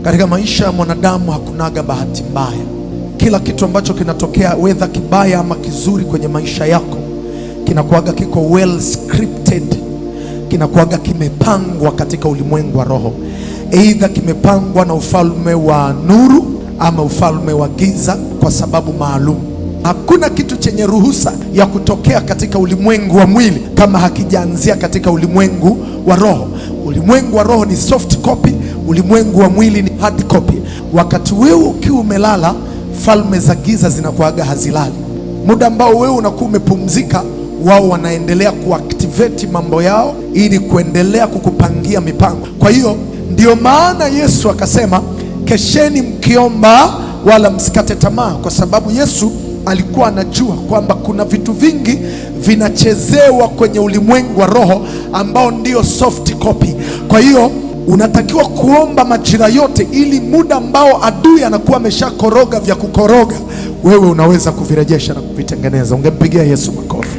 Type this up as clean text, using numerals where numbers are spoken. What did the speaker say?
Katika maisha ya mwanadamu hakunaga bahati mbaya. Kila kitu ambacho kinatokea, whether kibaya ama kizuri kwenye maisha yako, kinakuaga kiko well scripted, kinakuaga kimepangwa katika ulimwengu wa roho. Aidha kimepangwa na ufalme wa nuru ama ufalme wa giza kwa sababu maalum. Hakuna kitu chenye ruhusa ya kutokea katika ulimwengu wa mwili kama hakijaanzia katika ulimwengu wa roho. Ulimwengu wa roho ni soft copy, ulimwengu wa mwili ni hard copy. Wakati wewe ukiwa umelala, falme za giza zinakuaga hazilali. Muda ambao wewe unakuwa umepumzika, wao wanaendelea kuactivate mambo yao ili kuendelea kukupangia mipango. Kwa hiyo ndio maana Yesu akasema, kesheni mkiomba wala msikate tamaa, kwa sababu Yesu alikuwa anajua kwamba kuna vitu vingi vinachezewa kwenye ulimwengu wa roho ambao ndio soft copy. Kwa hiyo unatakiwa kuomba majira yote, ili muda ambao adui anakuwa ameshakoroga vya kukoroga, wewe unaweza kuvirejesha na kuvitengeneza. Ungempigia Yesu makofi.